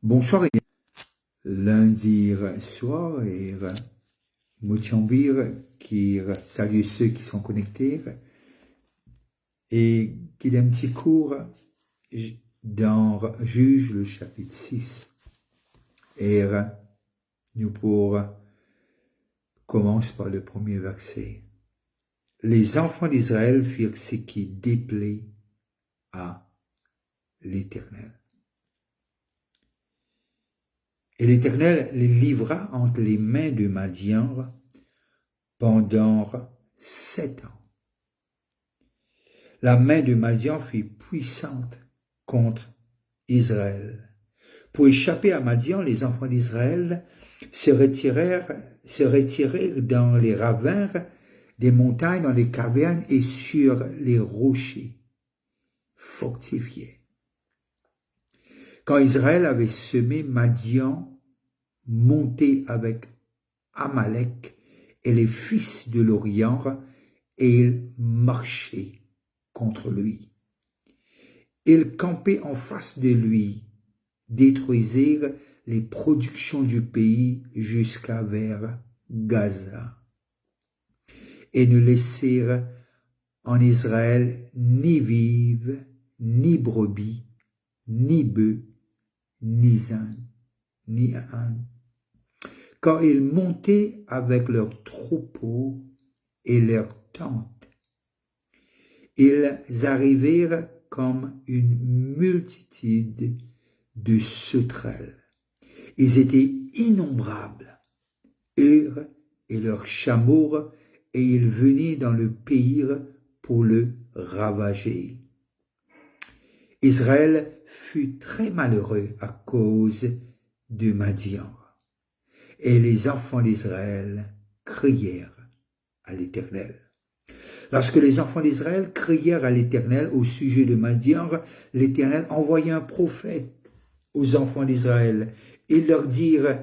Bonsoir, lundi soir, et Moutiambir qui salue ceux qui sont connectés et qu'il y a un petit cours dans Juge le chapitre 6. Et nous pour commence par le premier verset. Les enfants d'Israël firent ce qui déplaît à l'Éternel. Et l'Éternel les livra entre les mains de Madian pendant 7 ans. La main de Madian fut puissante contre Israël. Pour échapper à Madian, les enfants d'Israël se retirèrent dans les ravins des montagnes, dans les cavernes et sur les rochers fortifiés. Quand Israël avait semé, Madian montait avec Amalek et les fils de l'Orient, et ils marchaient contre lui. Ils campaient en face de lui, détruisirent les productions du pays jusqu'à vers Gaza, et ne laissèrent en Israël ni vives, ni brebis, ni bœufs, ni ânes. Quand ils montaient avec leurs troupeaux et leurs tentes, ils arrivèrent comme une multitude de sauterelles. Ils étaient innombrables, eux et leurs chameaux, et ils venaient dans le pays pour le ravager. Israël fut très malheureux à cause de Madian. Et les enfants d'Israël crièrent à l'Éternel. Lorsque les enfants d'Israël crièrent à l'Éternel au sujet de Madian, l'Éternel envoya un prophète aux enfants d'Israël et leur dirent: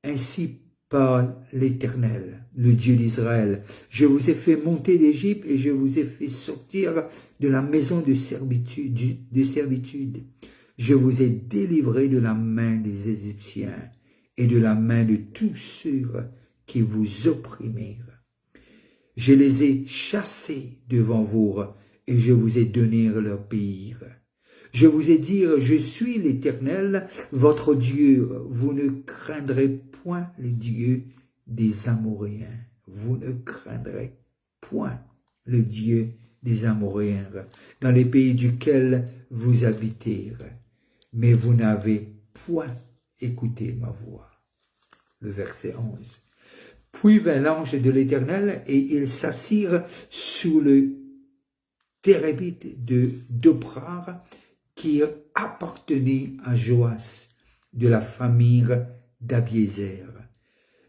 ainsi parle l'Éternel, le Dieu d'Israël. Je vous ai fait monter d'Égypte et je vous ai fait sortir de la maison de servitude. Je vous ai délivré de la main des Égyptiens et de la main de tous ceux qui vous opprimèrent. Je les ai chassés devant vous et je vous ai donné leur pays. Je vous ai dit: je suis l'Éternel, votre Dieu. Vous ne craindrez point les dieux des Amoréens. Vous ne craindrez point le Dieu des Amoréens, dans les pays duquel vous habitez. Mais vous n'avez point écouté ma voix. Le verset 11. Puis vint l'ange de l'Éternel, et ils s'assirent sous le térébinthe de Doprar, qui appartenait à Joas, de la famille d'Abiézer.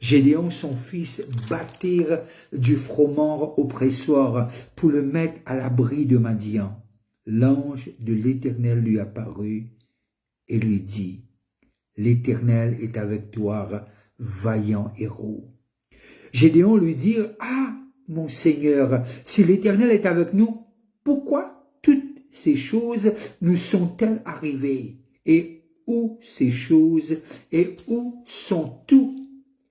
Gédéon, son fils, battirent du froment au pressoir pour le mettre à l'abri de Madian. L'ange de l'Éternel lui apparut et lui dit: l'Éternel est avec toi, vaillant héros. Gédéon lui dit: ah, mon Seigneur, si l'Éternel est avec nous, pourquoi toutes ces choses nous sont-elles arrivées? Et où ces choses, et où sont tous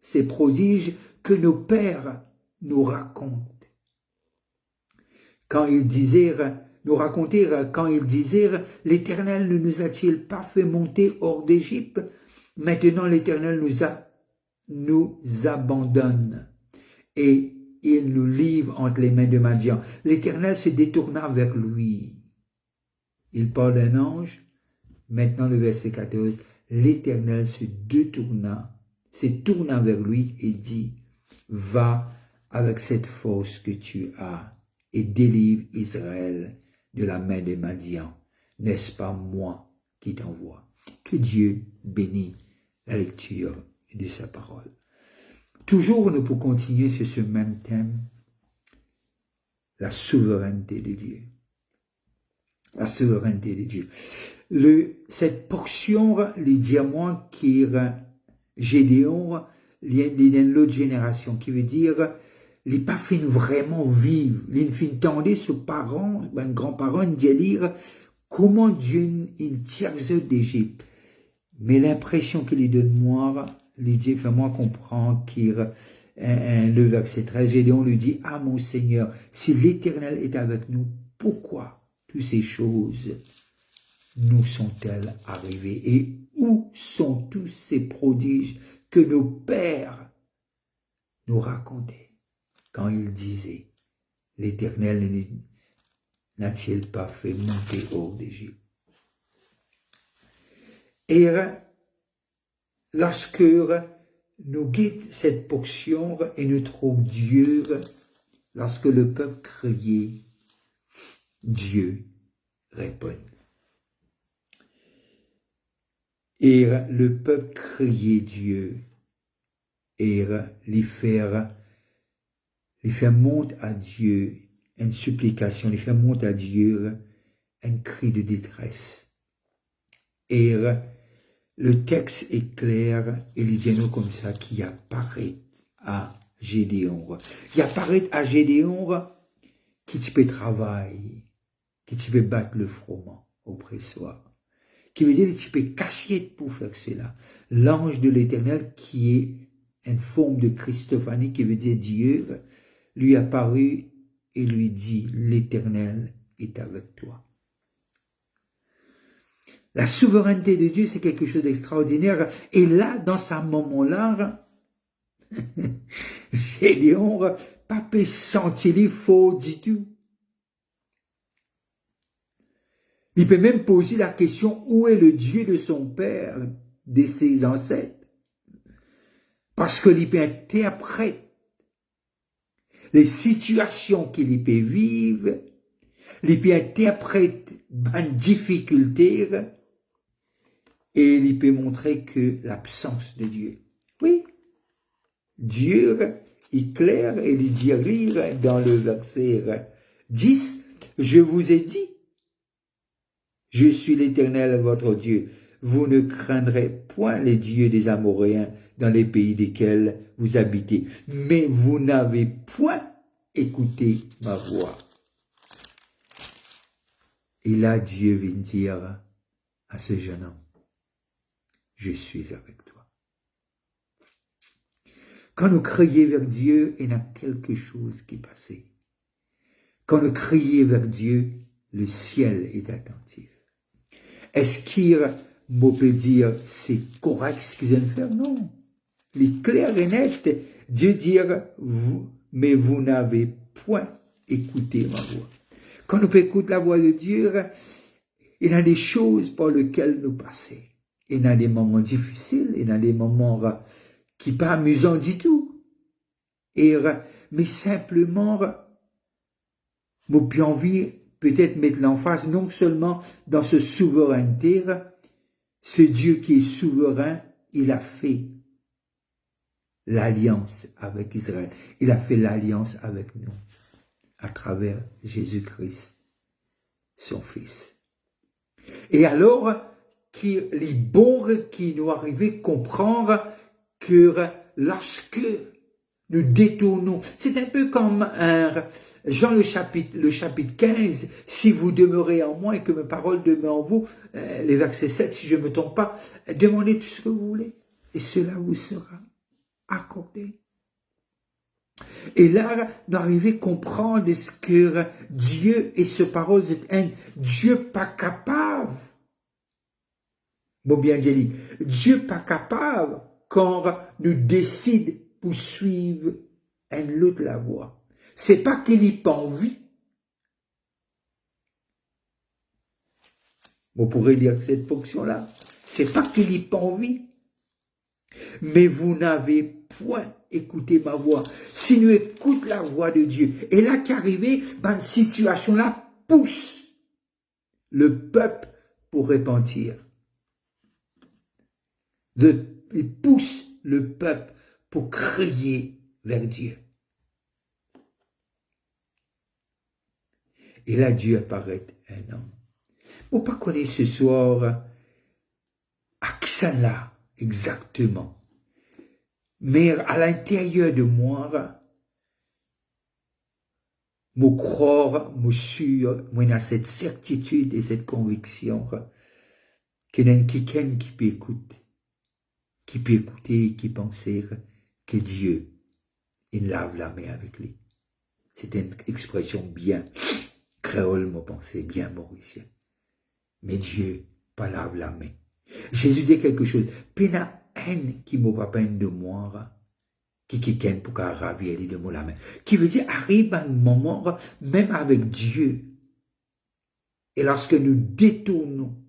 ces prodiges que nos pères nous racontent? Quand ils disèrent, l'Éternel ne nous a-t-il pas fait monter hors d'Égypte? Maintenant l'Éternel nous abandonne et il nous livre entre les mains de Madian. L'Éternel se détourna vers lui. Il parle d'un ange. Maintenant le verset 14. L'Éternel se tourna vers lui et dit: va avec cette force que tu as et délivre Israël de la main de Madian. N'est-ce pas moi qui t'envoie? Que Dieu bénisse la lecture de sa parole. Toujours, nous pouvons continuer sur ce même thème, la souveraineté de Dieu. La souveraineté de Dieu. Cette portion, les diamants qui Gédéon, il y a l'autre génération, qui veut dire, les pas fin vraiment vivre, les fin tendez ce parent, ben grand-parent, de dire comment Dieu il tire d'Égypte. Mais l'impression qu'il lui donne moi, Lydia fait moi comprendre qu'il le verset 13, Gédéon lui dit, ah mon Seigneur, si l'Éternel est avec nous, pourquoi toutes ces choses nous sont-elles arrivées? Et où sont tous ces prodiges que nos pères nous racontaient quand ils disaient, l'Éternel n'a-t-il pas fait monter hors d'Égypte? Et lorsque nous guide cette portion et nous trouve Dieu, lorsque le peuple criait, Dieu répond. Et le peuple criait Dieu et lui faire monter à Dieu une supplication, lui faire monter à Dieu un cri de détresse. Et le texte est clair, et il dit nous comme ça, qui apparaît à Gédéon. Il apparaît à Gédéon qui tu peux travailler, qui tu peux battre le froment oppresseur, qui veut dire que tu peux cacher pour faire cela. L'ange de l'Éternel qui est une forme de Christophanie, qui veut dire Dieu, lui apparut et lui dit, l'Éternel est avec toi. La souveraineté de Dieu, c'est quelque chose d'extraordinaire. Et là, dans ce moment-là, Gédéon, pas pu sentir faux du tout. Il peut même poser la question, où est le Dieu de son père, de ses ancêtres? Parce qu'il peut interpréter les situations qu'il peut vivre, il peut interpréter une difficulté, et il peut montrer que l'absence de Dieu. Oui, Dieu est clair et il dit lire dans le verset 10, je vous ai dit, je suis l'Éternel votre Dieu. Vous ne craindrez point les dieux des Amoréens dans les pays desquels vous habitez, mais vous n'avez point écouté ma voix. Et là, Dieu vient dire à ce jeune homme, je suis avec toi. Quand nous crions vers Dieu, il y a quelque chose qui passait. Quand nous crions vers Dieu, le ciel est attentif. Est-ce qu'il peut dire c'est correct ce qu'ils viennent faire? Non. Il est clair et net. Dieu dit, mais vous n'avez point écouté ma voix. Quand nous écoutons la voix de Dieu, il y a des choses par lesquelles nous passons. Il y a des moments difficiles, il y a des moments qui pas amusants du tout. Mais simplement, nous avons envie peut-être mettre l'emphase non seulement dans ce souveraineté, ce Dieu qui est souverain, il a fait l'alliance avec Israël. Il a fait l'alliance avec nous à travers Jésus-Christ, son Fils. Et alors, qu'il est bon qu'il nous arrive à comprendre que lorsque nous détournons, c'est un peu comme Jean le chapitre 15, si vous demeurez en moi et que mes paroles demeurent en vous, les versets 7, si je ne me trompe pas, demandez tout ce que vous voulez et cela vous sera accordé. Et là, nous arrivons à comprendre ce que Dieu et ce parole, c'est un Dieu pas capable. Bon bien dit, Dieu pas capable quand nous décide pour suivre un autre la voie. C'est pas qu'il n'y pas envie. On pourrait dire que cette fonction-là, c'est pas qu'il n'y pas envie. Mais vous n'avez point écouté ma voix. Si nous écoutons la voix de Dieu, et là qu'arrivé, cette situation-là pousse le peuple pour repentir. Il pousse le peuple pour crier vers Dieu. Et là, Dieu apparaît un homme. Vous ne pas connaître ce soir à qui ça là exactement. Mais à l'intérieur de moi, je crois, je suis, moi, j'ai cette certitude et cette conviction qu'il y a quelqu'un qui peut écouter, qui penser que Dieu, il lave la main avec lui. C'est une expression bien créole, mon pensée, bien mauricien. Mais Dieu, pas lave la main. Jésus dit quelque chose. Pena haine qui m'a pas peine de moi, qui quelqu'un pour qu'à ravir de moi la main. Qui veut dire, arrive un moment, même avec Dieu. Et lorsque nous détournons,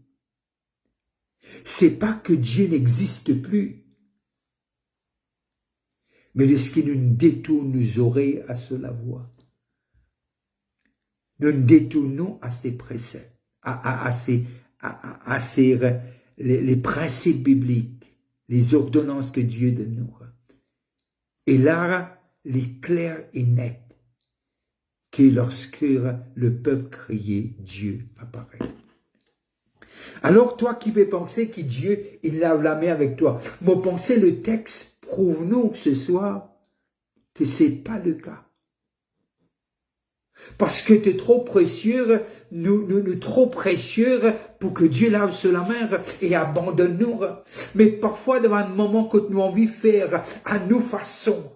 c'est pas que Dieu n'existe plus, mais lorsque nous détournons nos oreilles à cela voix, nous nous détournons à ses préceptes, les principes bibliques, les ordonnances que Dieu donne nous. Et là, il est clair et net que lorsque le peuple criait, Dieu apparaît. Alors toi qui peux penser que Dieu, il lave la main avec toi, moi penser le texte prouve-nous ce soir que c'est pas le cas. Parce que tu es trop précieux, nous trop précieux pour que Dieu lave sur la main et abandonne-nous. Mais parfois, devant un moment que nous avons envie de faire à nos façons.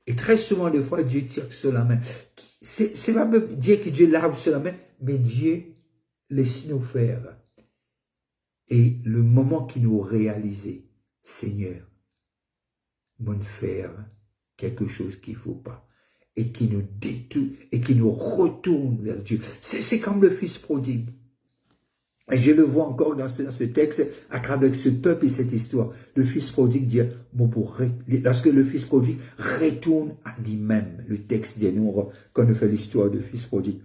Et très souvent, des fois, Dieu tire sur la main. C'est pas même dire que Dieu lave sur la main, mais Dieu laisse nous faire. Et le moment qu'il nous réalise, Seigneur, mon faire quelque chose qu'il ne faut pas, et qui nous détourne, et qui nous retourne vers Dieu. C'est comme le fils prodigue. Et je le vois encore dans ce texte, à travers ce peuple et cette histoire. Le fils prodigue dit, lorsque le fils prodigue retourne à lui-même, le texte dit, nous, quand on fait l'histoire du fils prodigue,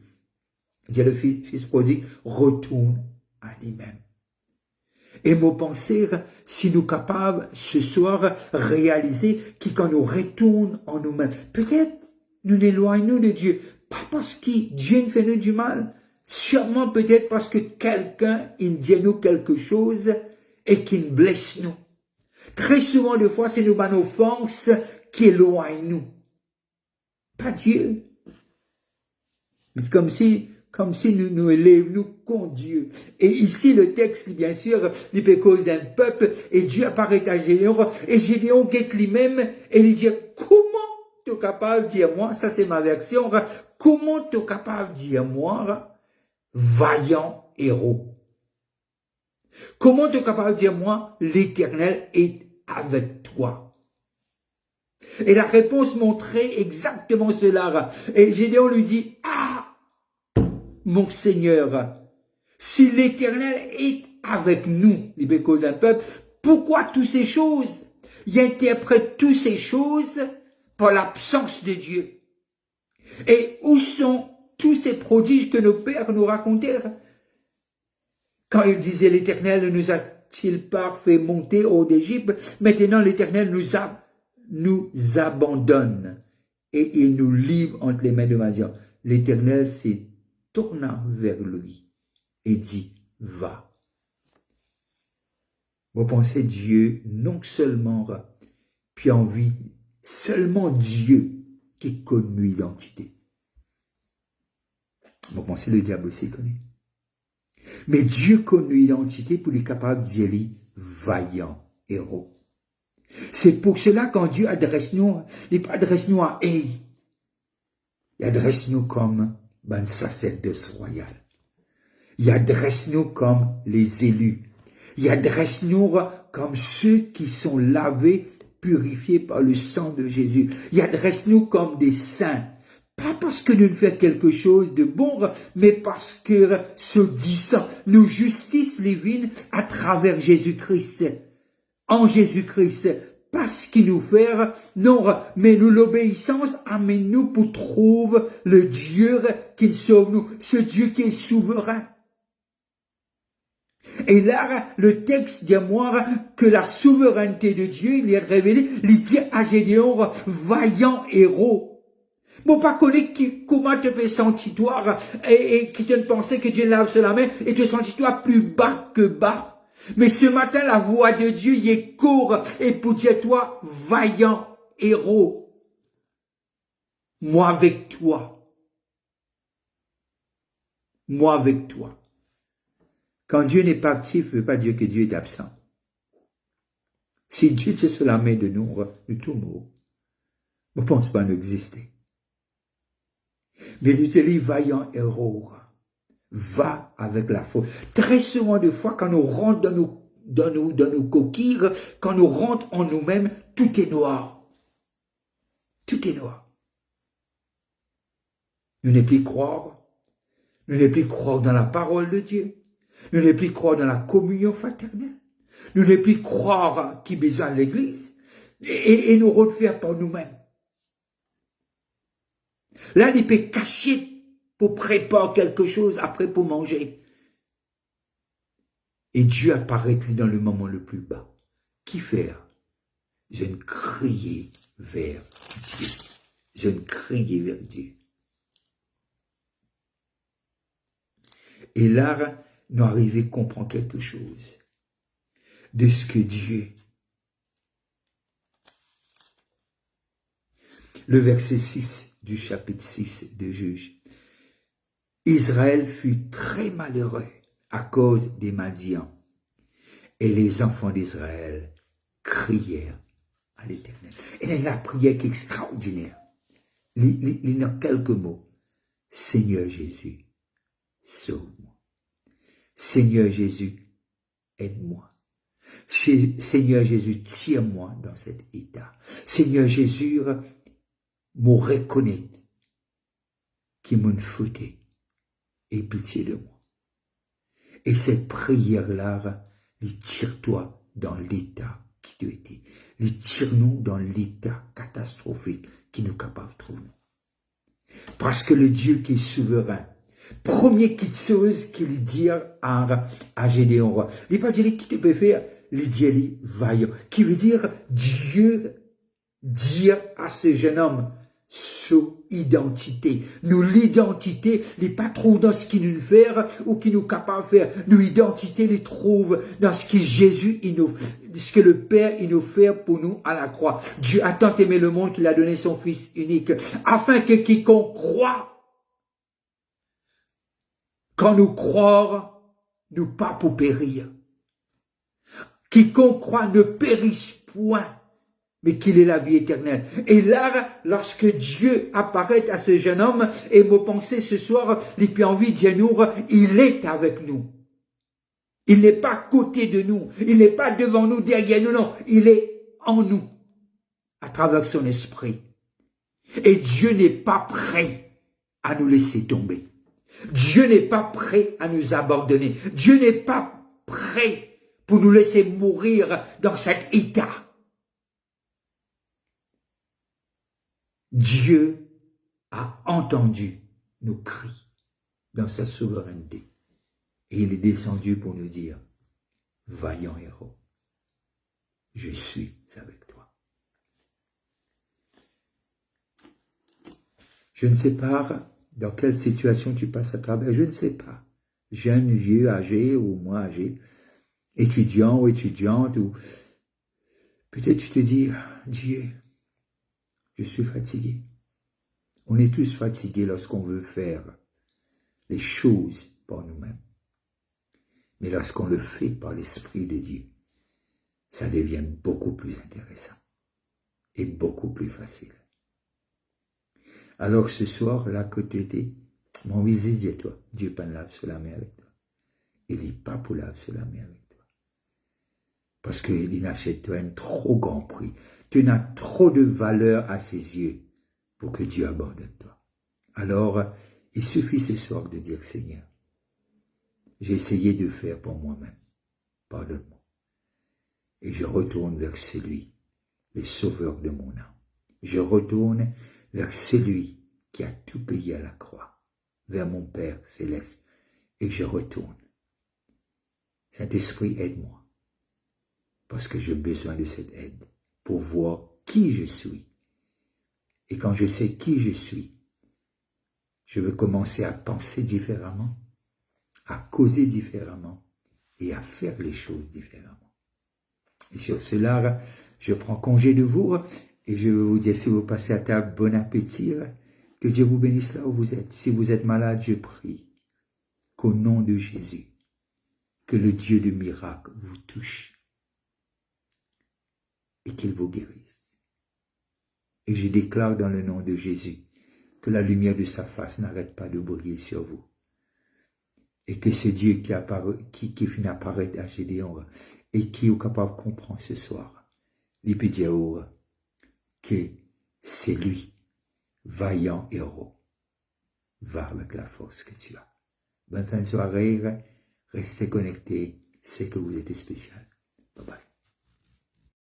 dit le fils prodigue retourne à lui-même. Et mon penser, si nous capables ce soir réaliser que quand nous retournons en nous-mêmes, peut-être nous éloignons de Dieu, pas parce que Dieu nous fait nous du mal, sûrement peut-être parce que quelqu'un il dit nous quelque chose et qui nous blesse nous. Très souvent de fois c'est nos offenses qui éloignent nous, pas Dieu. Mais comme si nous élèvons nous contre Dieu. Et ici, le texte, bien sûr, il peut cause d'un peuple, et Dieu apparaît à Gédéon, et Gédéon guette lui-même, et il dit, comment tu es capable de dire moi, ça c'est ma version, comment tu es capable de dire moi, vaillant héros? Comment tu es capable de dire moi, l'Éternel est avec toi? Et la réponse montrait exactement cela. Et Gédéon lui dit, ah, mon Seigneur, si l'Éternel est avec nous, les bécos d'un peuple, pourquoi toutes ces choses? Il interprète toutes ces choses par l'absence de Dieu. Et où sont tous ces prodiges que nos pères nous racontèrent? Quand ils disaient l'Éternel nous a-t-il pas fait monter hors d'Égypte? Maintenant l'Éternel nous abandonne et il nous livre entre les mains de Madian. L'Éternel s'est tourna vers lui et dit, va. Vous pensez Dieu, non seulement, puis envie, seulement Dieu qui connaît l'identité. Vous pensez le diable aussi connaît. Mais Dieu connaît l'identité pour lui capable de dire, vaillant héros. C'est pour cela quand Dieu adresse nous, il ne adresse nous à hey, il adresse nous comme ben sacerdoce royal. Il adresse nous comme les élus. Il adresse nous comme ceux qui sont lavés, purifiés par le sang de Jésus. Il adresse nous comme des saints. Pas parce que nous faisons quelque chose de bon, mais parce que ce dit sang, nous justice divine à travers Jésus-Christ. En Jésus-Christ. Pas ce qu'il nous fait, non, mais nous l'obéissance amène nous pour trouver le Dieu qui sauve nous, ce Dieu qui est souverain. Et là, le texte dit à moi que la souveraineté de Dieu, il est révélé, il dit à Gédéon, vaillant héros. Bon, pas connaître comment te peux sentir toi, et qui te pensait que Dieu lave sur la main, et te sentir toi plus bas que bas. Mais ce matin, la voix de Dieu y est court et pour dire toi, vaillant héros. Moi avec toi. Moi avec toi. Quand Dieu n'est pas actif, ne veut pas dire que Dieu est absent. Si Dieu était sur la main de nous tout mort, je ne pense pas nous exister. Mais il dit, vaillant héros, va avec la foi. Très souvent de fois, quand nous rentrons dans nos coquilles, quand nous rentrons en nous-mêmes, tout est noir. Tout est noir. Nous ne plus croire. Nous ne plus croire dans la parole de Dieu. Nous ne plus croire dans la communion fraternelle. Nous ne plus croire qui besoin de l'église. Et nous refaire par nous-mêmes. Là, il peut cacher pour préparer quelque chose après pour manger. Et Dieu apparaît dans le moment le plus bas. Qui faire? Je ne criais vers Dieu. Je ne criais vers Dieu. Et là, nous arrivons à comprendre quelque chose de ce que Dieu. Le verset 6 du chapitre 6 de Juges. Israël fut très malheureux à cause des Madians. Et les enfants d'Israël crièrent à l'Éternel. Et la prière qui est extraordinaire. Il y a quelques mots. Seigneur Jésus, sauve-moi. Seigneur Jésus, aide-moi. Seigneur Jésus, tire-moi dans cet état. Seigneur Jésus, me reconnaît qui m'a fouté et pitié de moi. Et cette prière-là, il tire-toi dans l'état qui tu étais. Il tire-nous dans l'état catastrophique qui nous capable de trouver. Parce que le Dieu qui est souverain, premier chose qu'il dit à Gédéon roi, il n'est pas dire qui te peut faire, il dit vaillant, qui veut dire Dieu dire à ce jeune homme son identité. Nous, l'identité n'est pas trop dans ce qu'il nous fait ou qui nous capable de faire. Nous, l'identité les trouve dans ce que Jésus, ce que le Père, il nous fait pour nous à la croix. Dieu a tant aimé le monde qu'il a donné son Fils unique, afin que quiconque croit, quand nous croire, nous pas pour périr. Quiconque croit ne périsse point, mais qu'il ait la vie éternelle. Et là, lorsque Dieu apparaît à ce jeune homme, et me pensez ce soir, il peut envie de dire, il est avec nous. Il n'est pas à côté de nous. Il n'est pas devant nous, derrière nous, non. Il est en nous, à travers son esprit. Et Dieu n'est pas prêt à nous laisser tomber. Dieu n'est pas prêt à nous abandonner. Dieu n'est pas prêt pour nous laisser mourir dans cet état. Dieu a entendu nos cris dans sa souveraineté. Et il est descendu pour nous dire, vaillant héros, je suis avec toi. Je ne sais pas dans quelle situation tu passes à travers, je ne sais pas. Jeune, vieux, âgé ou moins âgé, étudiant ou étudiante, ou peut-être tu te dis, Dieu, je suis fatigué. On est tous fatigués lorsqu'on veut faire les choses par nous-mêmes. Mais lorsqu'on le fait par l'Esprit de Dieu, ça devient beaucoup plus intéressant et beaucoup plus facile. Alors ce soir, là que tu étais, mon visite dit toi, Dieu pas lave sur la main avec toi. Il n'est pas pour lave sur la main avec toi. Parce qu'il achète toi un trop grand prix. Tu n'as trop de valeur à ses yeux pour que Dieu abandonne toi. Alors, il suffit ce soir de dire, Seigneur, j'ai essayé de faire pour moi-même. Pardonne-moi. Et je retourne vers celui, le sauveur de mon âme. Je retourne vers celui qui a tout payé à la croix, vers mon Père céleste. Et je retourne. Saint-Esprit, aide-moi. Parce que j'ai besoin de cette aide pour voir qui je suis. Et quand je sais qui je suis, je veux commencer à penser différemment, à causer différemment et à faire les choses différemment. Et sur cela, je prends congé de vous et je vais vous dire, si vous passez à table, bon appétit, que Dieu vous bénisse là où vous êtes. Si vous êtes malade, je prie qu'au nom de Jésus, que le Dieu de miracles vous touche et qu'il vous guérisse. Et je déclare dans le nom de Jésus que la lumière de sa face n'arrête pas de briller sur vous. Et que ce Dieu qui finit apparaître à Gédéon et qui est capable de comprendre ce soir, il peut dire que c'est lui, vaillant héros, va avec la force que tu as. Bonne fin de soirée, restez connectés, c'est que vous êtes spécial. Bye bye.